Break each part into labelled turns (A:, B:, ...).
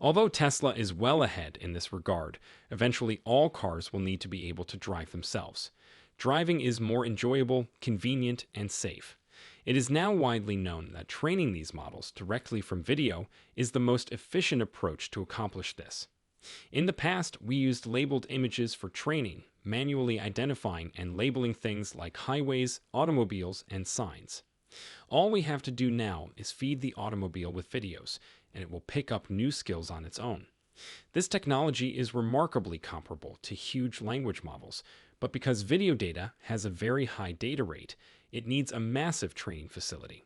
A: Although Tesla is well ahead in this regard, eventually all cars will need to be able to drive themselves. Driving is more enjoyable, convenient, and safe. It is now widely known that training these models directly from video is the most efficient approach to accomplish this. In the past, we used labeled images for training, manually identifying and labeling things like highways, automobiles, and signs. All we have to do now is feed the automobile with videos, and it will pick up new skills on its own. This technology is remarkably comparable to huge language models, but because video data has a very high data rate, it needs a massive training facility.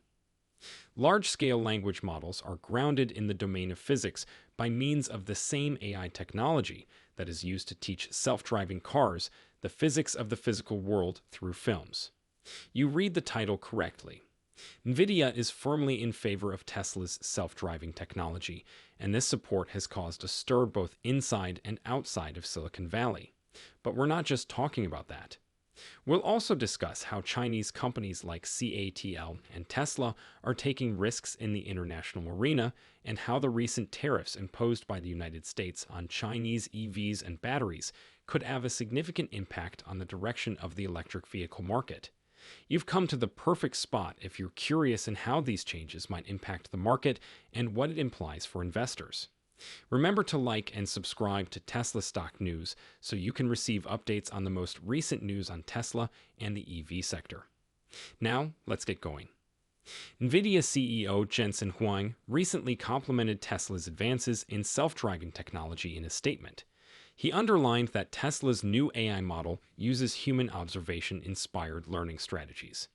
A: Large-scale language models are grounded in the domain of physics by means of the same AI technology that is used to teach self-driving cars the physics of the physical world through films. You read the title correctly. Nvidia is firmly in favor of Tesla's self-driving technology, and this support has caused a stir both inside and outside of Silicon Valley. But we're not just talking about that. We'll also discuss how Chinese companies like CATL and Tesla are taking risks in the international arena, and how the recent tariffs imposed by the United States on Chinese EVs and batteries could have a significant impact on the direction of the electric vehicle market. You've come to the perfect spot if you're curious in how these changes might impact the market and what it implies for investors. Remember to like and subscribe to Tesla Stock News so you can receive updates on the most recent news on Tesla and the EV sector. Now, let's get going. Nvidia CEO Jensen Huang recently complimented Tesla's advances in self-driving technology in a statement. He underlined that Tesla's new AI model uses human observation-inspired learning strategies.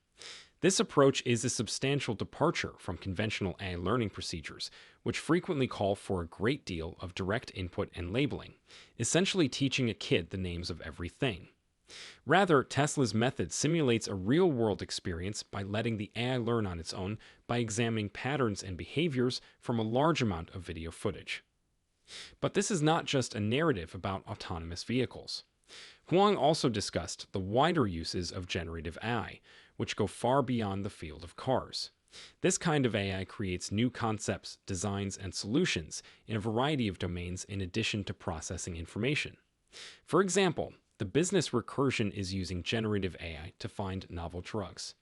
A: This approach is a substantial departure from conventional AI learning procedures, which frequently call for a great deal of direct input and labeling, essentially teaching a kid the names of everything. Rather, Tesla's method simulates a real-world experience by letting the AI learn on its own by examining patterns and behaviors from a large amount of video footage. But this is not just a narrative about autonomous vehicles. Huang also discussed the wider uses of generative AI, which go far beyond the field of cars. This kind of AI creates new concepts, designs, and solutions in a variety of domains in addition to processing information. For example, the business recursion is using generative AI to find novel drugs.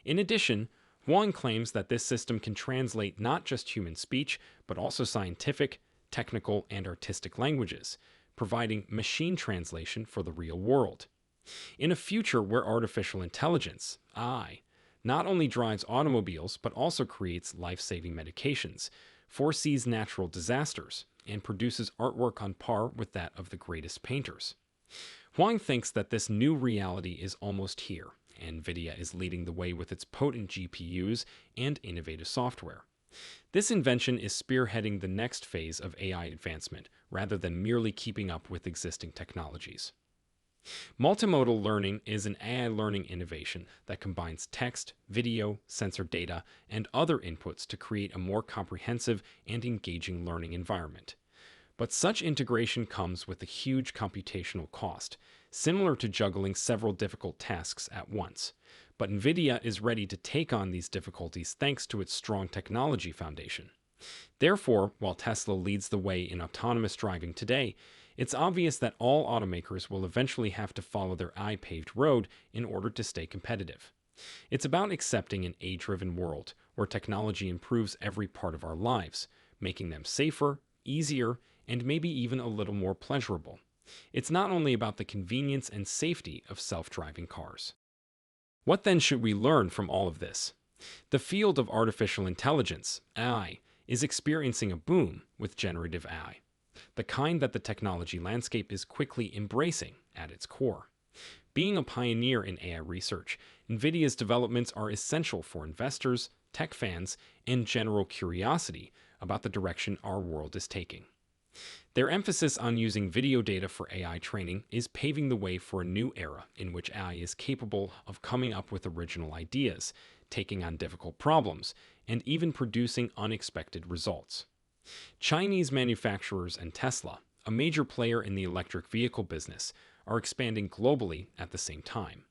A: In addition, Huang claims that this system can translate not just human speech, but also scientific, technical, and artistic languages, providing machine translation for the real world. In a future where artificial intelligence, AI, not only drives automobiles but also creates life-saving medications, foresees natural disasters, and produces artwork on par with that of the greatest painters. Huang thinks that this new reality is almost here, and Nvidia is leading the way with its potent GPUs and innovative software. This invention is spearheading the next phase of AI advancement, rather than merely keeping up with existing technologies. Multimodal learning is an AI learning innovation that combines text, video, sensor data, and other inputs to create a more comprehensive and engaging learning environment. But such integration comes with a huge computational cost, similar to juggling several difficult tasks at once. But Nvidia is ready to take on these difficulties thanks to its strong technology foundation. Therefore, while Tesla leads the way in autonomous driving today, it's obvious that all automakers will eventually have to follow their AI-paved road in order to stay competitive. It's about accepting an AI-driven world where technology improves every part of our lives, making them safer, easier, and maybe even a little more pleasurable. It's not only about the convenience and safety of self-driving cars. What then should we learn from all of this? The field of artificial intelligence, AI, is experiencing a boom with generative AI, the kind that the technology landscape is quickly embracing at its core. Being a pioneer in AI research, Nvidia's developments are essential for investors, tech fans, and general curiosity about the direction our world is taking. Their emphasis on using video data for AI training is paving the way for a new era in which AI is capable of coming up with original ideas, taking on difficult problems, and even producing unexpected results. Chinese manufacturers and Tesla, a major player in the electric vehicle business, are expanding globally at the same time.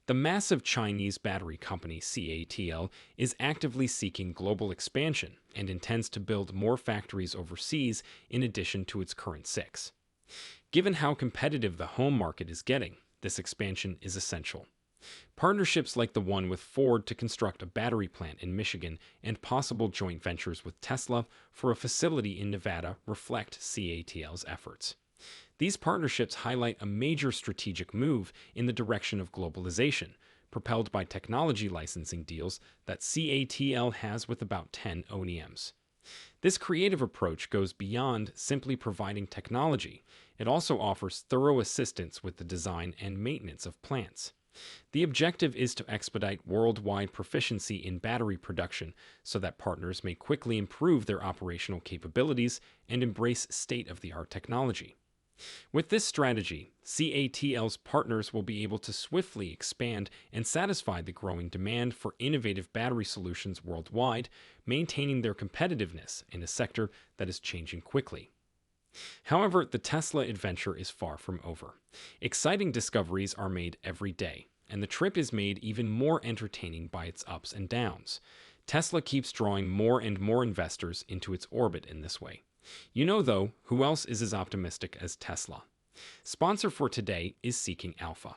A: The massive Chinese battery company CATL is actively seeking global expansion and intends to build more factories overseas in addition to its current six. Given how competitive the home market is getting, this expansion is essential. Partnerships like the one with Ford to construct a battery plant in Michigan and possible joint ventures with Tesla for a facility in Nevada reflect CATL's efforts. These partnerships highlight a major strategic move in the direction of globalization, propelled by technology licensing deals that CATL has with about 10 OEMs. This creative approach goes beyond simply providing technology. It also offers thorough assistance with the design and maintenance of plants. The objective is to expedite worldwide proficiency in battery production so that partners may quickly improve their operational capabilities and embrace state-of-the-art technology. With this strategy, CATL's partners will be able to swiftly expand and satisfy the growing demand for innovative battery solutions worldwide, maintaining their competitiveness in a sector that is changing quickly. However, the Tesla adventure is far from over. Exciting discoveries are made every day, and the trip is made even more entertaining by its ups and downs. Tesla keeps drawing more and more investors into its orbit in this way. You know, though, who else is as optimistic as Tesla? Sponsor for today is Seeking Alpha.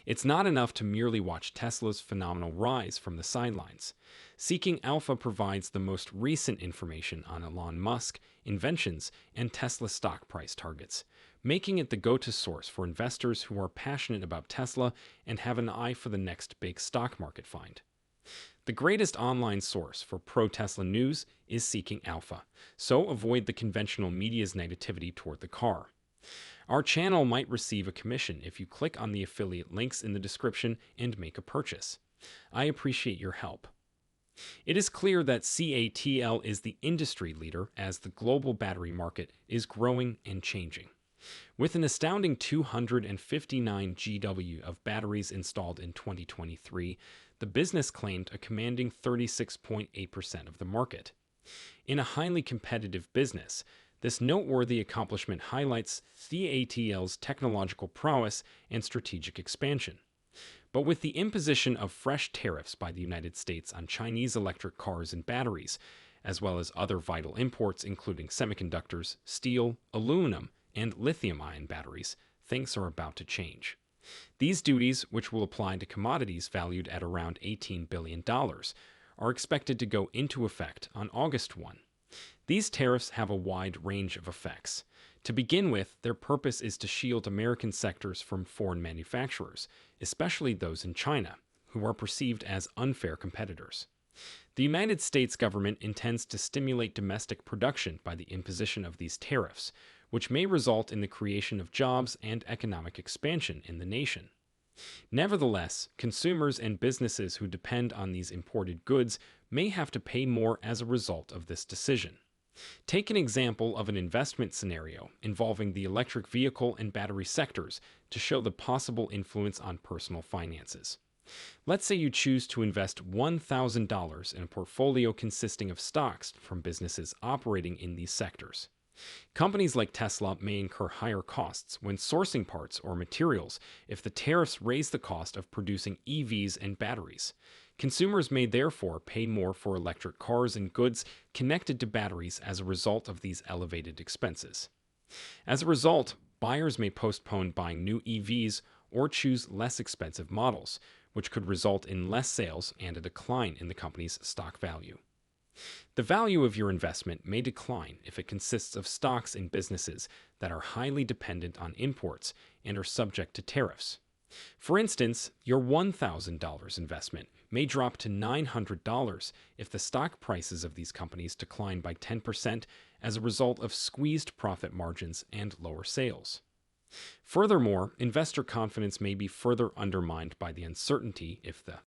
A: It's not enough to merely watch Tesla's phenomenal rise from the sidelines. Seeking Alpha provides the most recent information on Elon Musk, inventions, and Tesla stock price targets, making it the go-to source for investors who are passionate about Tesla and have an eye for the next big stock market find. The greatest online source for pro-Tesla news is Seeking Alpha, so avoid the conventional media's negativity toward the car. Our channel might receive a commission if you click on the affiliate links in the description and make a purchase. I appreciate your help. It is clear that CATL is the industry leader as the global battery market is growing and changing. With an astounding 259 GW of batteries installed in 2023, the business claimed a commanding 36.8% of the market. In a highly competitive business, this noteworthy accomplishment highlights CATL's technological prowess and strategic expansion. But with the imposition of fresh tariffs by the United States on Chinese electric cars and batteries, as well as other vital imports including semiconductors, steel, aluminum, and lithium-ion batteries, things are about to change. These duties, which will apply to commodities valued at around $18 billion, are expected to go into effect on August 1. These tariffs have a wide range of effects. To begin with, their purpose is to shield American sectors from foreign manufacturers, especially those in China, who are perceived as unfair competitors. The United States government intends to stimulate domestic production by the imposition of these tariffs, which may result in the creation of jobs and economic expansion in the nation. Nevertheless, consumers and businesses who depend on these imported goods may have to pay more as a result of this decision. Take an example of an investment scenario involving the electric vehicle and battery sectors to show the possible influence on personal finances. Let's say you choose to invest $1,000 in a portfolio consisting of stocks from businesses operating in these sectors. Companies like Tesla may incur higher costs when sourcing parts or materials if the tariffs raise the cost of producing EVs and batteries. Consumers may therefore pay more for electric cars and goods connected to batteries as a result of these elevated expenses. As a result, buyers may postpone buying new EVs or choose less expensive models, which could result in less sales and a decline in the company's stock value. The value of your investment may decline if it consists of stocks in businesses that are highly dependent on imports and are subject to tariffs. For instance, your $1,000 investment may drop to $900 if the stock prices of these companies decline by 10% as a result of squeezed profit margins and lower sales. Furthermore, investor confidence may be further undermined by the uncertainty if the